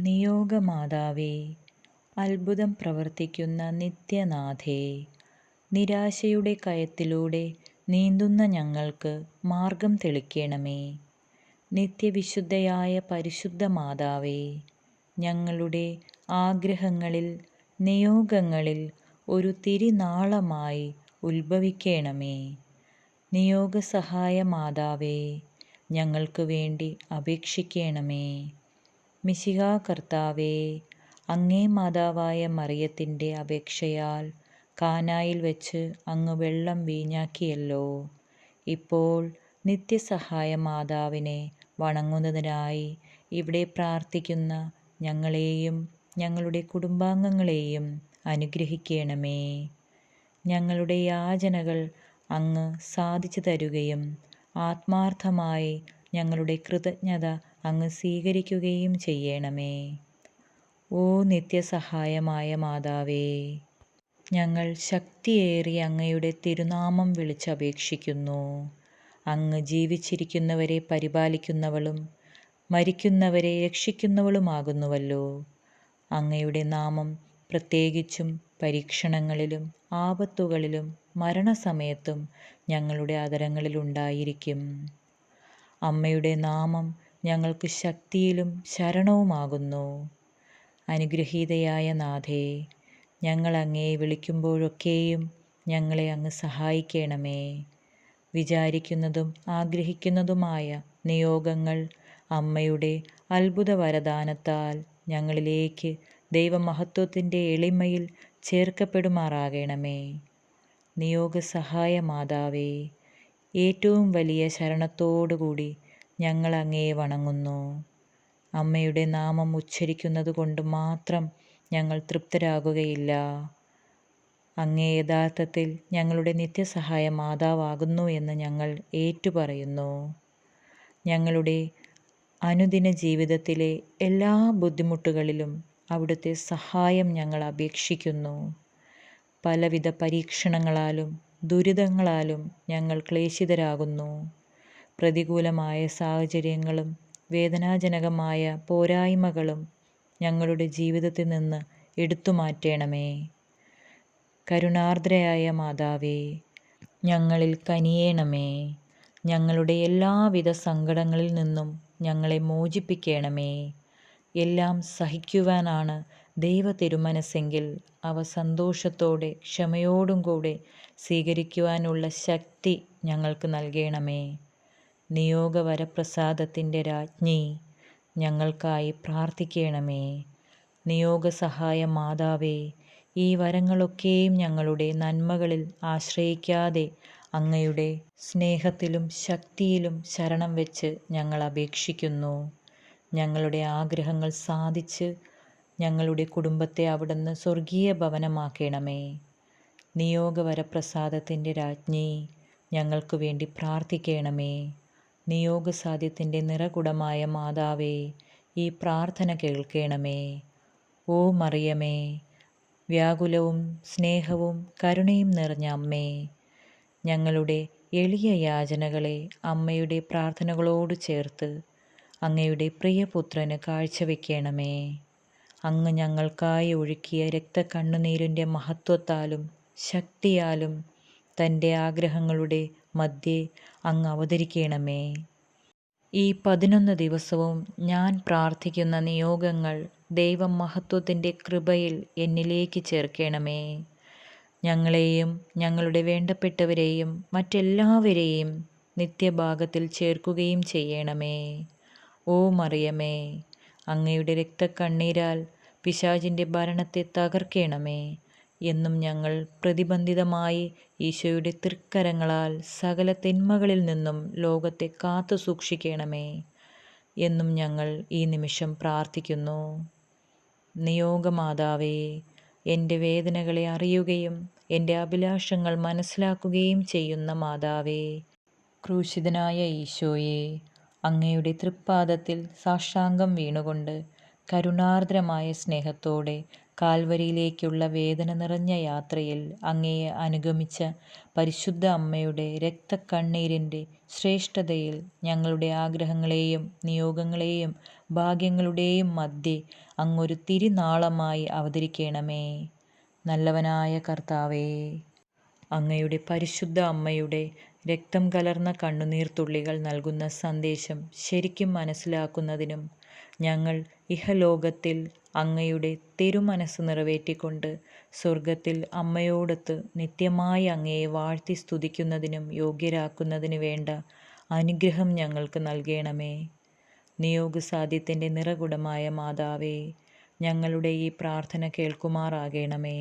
നിയോഗമാതാവേ, അത്ഭുതം പ്രവർത്തിക്കുന്ന നിത്യനാഥേ, നിരാശയുടെ കയത്തിലൂടെ നീന്തുന്ന ഞങ്ങൾക്ക് മാർഗം തെളിക്കണമേ. നിത്യവിശുദ്ധയായ പരിശുദ്ധ മാതാവേ, ഞങ്ങളുടെ ആഗ്രഹങ്ങളിൽ നിയോഗങ്ങളിൽ ഒരു തിരിനാളമായി ഉത്ഭവിക്കണമേ. നിയോഗസഹായ മാതാവേ, ഞങ്ങൾക്ക് വേണ്ടി അപേക്ഷിക്കണമേ. മിശിഹാ കർത്താവേ, അങ്ങേ മാതാവായ മറിയത്തിൻ്റെ അപേക്ഷയാൽ കാനായിൽ വെച്ച് അങ്ങ് വെള്ളം വീഞ്ഞാക്കിയല്ലോ. ഇപ്പോൾ നിത്യസഹായ മാതാവിനെ വണങ്ങുന്നതിനായി ഇവിടെ പ്രാർത്ഥിക്കുന്ന ഞങ്ങളെയും ഞങ്ങളുടെ കുടുംബാംഗങ്ങളെയും അനുഗ്രഹിക്കണമേ. ഞങ്ങളുടെ യാചനകൾ അങ്ങ് സാധിച്ചു തരുകയും ആത്മാർത്ഥമായി ഞങ്ങളുടെ കൃതജ്ഞത അങ്ങ് സ്വീകരിക്കുകയും ചെയ്യണമേ. ഓ നിത്യസഹായമായ മാതാവേ, ഞങ്ങൾ ശക്തിയേറി അങ്ങയുടെ തിരുനാമം വിളിച്ചപേക്ഷിക്കുന്നു. അങ്ങ് ജീവിച്ചിരിക്കുന്നവരെ പരിപാലിക്കുന്നവളും മരിക്കുന്നവരെ രക്ഷിക്കുന്നവളുമാകുന്നുവല്ലോ. അങ്ങയുടെ നാമം പ്രത്യേകിച്ചും പരീക്ഷണങ്ങളിലും ആപത്തുകളിലും മരണസമയത്തും ഞങ്ങളുടെ അധരങ്ങളിലുണ്ടായിരിക്കും. അമ്മയുടെ നാമം ഞങ്ങൾക്ക് ശക്തിയിലും ശരണവുമാകുന്നു. അനുഗ്രഹീതയായ നാഥേ, ഞങ്ങൾ അങ്ങയെ വിളിക്കുമ്പോഴൊക്കെയും ഞങ്ങളെ അങ്ങ് സഹായിക്കണമേ. വിചാരിക്കുന്നതും ആഗ്രഹിക്കുന്നതുമായ നിയോഗങ്ങൾ അമ്മയുടെ അത്ഭുത വരദാനത്താൽ ഞങ്ങളിലേക്ക് ദൈവമഹത്വത്തിൻ്റെ എളിമയിൽ ചേർക്കപ്പെടുമാറാകണമേ. നിയോഗസഹായ മാതാവേ, ഏറ്റവും വലിയ ശരണത്തോടുകൂടി ഞങ്ങൾ അങ്ങയെ വണങ്ങുന്നു. അമ്മയുടെ നാമം ഉച്ചരിക്കുന്നത് കൊണ്ട് മാത്രം ഞങ്ങൾ തൃപ്തരാകുകയില്ല. അങ്ങേ യഥാർത്ഥത്തിൽ ഞങ്ങളുടെ നിത്യസഹായ മാതാവാകുന്നു എന്ന് ഞങ്ങൾ ഏറ്റുപറയുന്നു. ഞങ്ങളുടെ അനുദിന ജീവിതത്തിലെ എല്ലാ ബുദ്ധിമുട്ടുകളിലും അവിടുത്തെ സഹായം ഞങ്ങൾ അപേക്ഷിക്കുന്നു. പലവിധ പരീക്ഷണങ്ങളാലും ദുരിതങ്ങളാലും ഞങ്ങൾ ക്ലേശിതരാകുന്നു. പ്രതികൂലമായ സാഹചര്യങ്ങളും വേദനാജനകമായ പോരായ്മകളും ഞങ്ങളുടെ ജീവിതത്തിൽ നിന്ന് എടുത്തുമാറ്റണമേ. കരുണാർദ്രയായ മാതാവേ, ഞങ്ങളിൽ കനിയേണമേ. ഞങ്ങളുടെ എല്ലാവിധ സങ്കടങ്ങളിൽ നിന്നും ഞങ്ങളെ മോചിപ്പിക്കണമേ. എല്ലാം സഹിക്കുവാനാണ് ദൈവ തിരുമനസ്സെങ്കിൽ അവ സന്തോഷത്തോടെ ക്ഷമയോടും കൂടെ സ്വീകരിക്കുവാനുള്ള ശക്തി ഞങ്ങൾക്ക് നൽകണമേ. നിയോഗവരപ്രസാദത്തിൻ്റെ രാജ്ഞി, ഞങ്ങൾക്കായി പ്രാർത്ഥിക്കണമേ. നിയോഗസഹായ മാതാവേ, ഈ വരങ്ങളൊക്കെയും ഞങ്ങളുടെ നന്മകളിൽ ആശ്രയിക്കാതെ അങ്ങയുടെ സ്നേഹത്തിലും ശക്തിയിലും ശരണം വെച്ച് ഞങ്ങൾ അപേക്ഷിക്കുന്നു. ഞങ്ങളുടെ ആഗ്രഹങ്ങൾ സാധിച്ച് ഞങ്ങളുടെ കുടുംബത്തെ അവിടുന്ന് സ്വർഗീയ ഭവനമാക്കണമേ. നിയോഗവരപ്രസാദത്തിൻ്റെ രാജ്ഞി, ഞങ്ങൾക്ക് വേണ്ടി പ്രാർത്ഥിക്കണമേ. നിയോഗസാധ്യത്തിൻ്റെ നിറകുടമായ മാതാവേ, ഈ പ്രാർത്ഥന കേൾക്കണമേ. ഓ മറിയമേ, വ്യാകുലവും സ്നേഹവും കരുണയും നിറഞ്ഞ അമ്മേ, ഞങ്ങളുടെ എളിയ യാചനകളെ അമ്മയുടെ പ്രാർത്ഥനകളോട് ചേർത്ത് അങ്ങയുടെ പ്രിയപുത്രന് കാഴ്ചവെക്കണമേ. അങ്ങ് ഞങ്ങൾക്കായി ഒഴുക്കിയ രക്തക്കണ്ണുനീരിൻ്റെ മഹത്വത്താലും ശക്തിയാലും തൻ്റെ ആഗ്രഹങ്ങളുടെ മധ്യേ അങ്ങ് അവതരിക്കണമേ. ഈ 11 ദിവസവും ഞാൻ പ്രാർത്ഥിക്കുന്ന നിയോഗങ്ങൾ ദൈവമഹത്വത്തിൻ്റെ കൃപയിൽ എന്നിലേക്ക് ചേർക്കണമേ. ഞങ്ങളെയും ഞങ്ങളുടെ വേണ്ടപ്പെട്ടവരെയും മറ്റെല്ലാവരെയും നിത്യഭാഗത്തിൽ ചേർക്കുകയും ചെയ്യണമേ. ഓ മറിയമേ, അങ്ങയുടെ രക്തക്കണ്ണീരാൽ പിശാചിൻ്റെ ഭരണത്തെ തകർക്കണമേ. എന്നും ഞങ്ങൾ പ്രതിബന്ധിതമായി ഈശോയുടെ തൃക്കരങ്ങളാൽ സകല തിന്മകളിൽ നിന്നും ലോകത്തെ കാത്തു സൂക്ഷിക്കണമേ എന്നും ഞങ്ങൾ ഈ നിമിഷം പ്രാർത്ഥിക്കുന്നു. നിയോഗമാതാവേ, എൻ്റെ വേദനകളെ അറിയുകയും എൻ്റെ അഭിലാഷങ്ങൾ മനസ്സിലാക്കുകയും ചെയ്യുന്ന മാതാവേ, ക്രൂശിതനായ ഈശോയെ, അങ്ങയുടെ തൃപ്പാദത്തിൽ സാഷ്ടാംഗം വീണുകൊണ്ട് കരുണാർദ്രമായ സ്നേഹത്തോടെ കാൽവരിയിലേക്കുള്ള വേദന നിറഞ്ഞ യാത്രയിൽ അങ്ങയെ അനുഗമിച്ച പരിശുദ്ധ അമ്മയുടെ രക്തക്കണ്ണീരിൻ്റെ ശ്രേഷ്ഠതയിൽ ഞങ്ങളുടെ ആഗ്രഹങ്ങളെയും നിയോഗങ്ങളെയും ഭാഗ്യങ്ങളുടെയും മധ്യേ അങ്ങൊരു തിരുനാളമായി അവതരിക്കണമേ. നല്ലവനായ കർത്താവേ, അങ്ങയുടെ പരിശുദ്ധ അമ്മയുടെ രക്തം കലർന്ന കണ്ണുനീർത്തുള്ളികൾ നൽകുന്ന സന്ദേശം ശരിക്കും മനസ്സിലാക്കുന്നതിനും ഞങ്ങൾ ഇഹലോകത്തിൽ അങ്ങയുടെ തിരുമനസ് നിറവേറ്റിക്കൊണ്ട് സ്വർഗത്തിൽ അമ്മയോടൊത്ത് നിത്യമായി അങ്ങയെ വാഴ്ത്തി സ്തുതിക്കുന്നതിനും യോഗ്യരാക്കുന്നതിന് വേണ്ട അനുഗ്രഹം ഞങ്ങൾക്ക് നൽകണമേ. നിയോഗസാധ്യത്തിൻ്റെ നിറകുടമായ മാതാവേ, ഞങ്ങളുടെ ഈ പ്രാർത്ഥന കേൾക്കുമാറാകണമേ.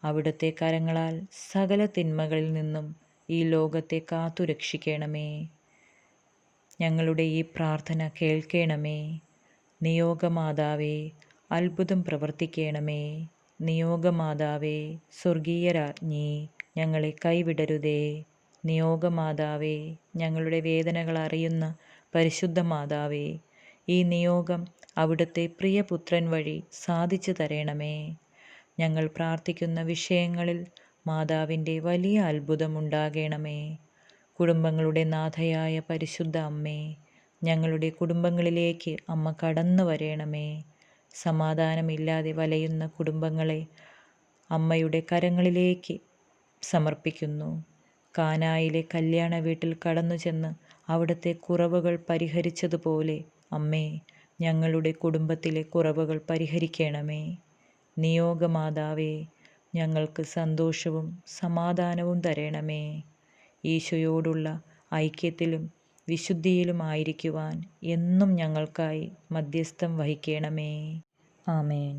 അവിടുത്തെ കരങ്ങളാൽ സകല തിന്മകളിൽ നിന്നും ഈ ലോകത്തെ കാത്തുരക്ഷിക്കണമേ. ഞങ്ങളുടെ ഈ പ്രാർത്ഥന കേൾക്കണമേ. നിയോഗമാതാവേ, അത്ഭുതം പ്രവർത്തിക്കണമേ. നിയോഗമാതാവേ, സ്വർഗീയ രാജ്ഞി, ഞങ്ങളെ കൈവിടരുതേ. നിയോഗമാതാവേ, ഞങ്ങളുടെ വേദനകൾ അറിയുന്ന പരിശുദ്ധ മാതാവേ, ഈ നിയോഗം അവിടുത്തെ പ്രിയപുത്രൻ വഴി സാധിച്ചു തരണമേ. ഞങ്ങൾ പ്രാർത്ഥിക്കുന്ന വിഷയങ്ങളിൽ മാതാവിൻ്റെ വലിയ അത്ഭുതം ഉണ്ടാകണമേ. കുടുംബങ്ങളുടെ നാഥയായ പരിശുദ്ധ അമ്മേ, ഞങ്ങളുടെ കുടുംബങ്ങളിലേക്ക് അമ്മ കടന്നു വരണമേ. സമാധാനമില്ലാതെ വലയുന്ന കുടുംബങ്ങളെ അമ്മയുടെ കരങ്ങളിലേക്ക് സമർപ്പിക്കുന്നു. കാനായിലെ കല്യാണ വീട്ടിൽ കടന്നു ചെന്ന് അവിടുത്തെ കുറവുകൾ പരിഹരിച്ചതുപോലെ അമ്മേ, ഞങ്ങളുടെ കുടുംബത്തിലെ കുറവുകൾ പരിഹരിക്കണമേ. നിയോഗമാതാവേ, ഞങ്ങൾക്ക് സന്തോഷവും സമാധാനവും തരണമേ. ഈശോയോടുള്ള ഐക്യത്തിലും വിശുദ്ധിയിലുമായിരിക്കുവാൻ എന്നും ഞങ്ങൾക്കായി മധ്യസ്ഥം വഹിക്കണമേ. ആമേൻ.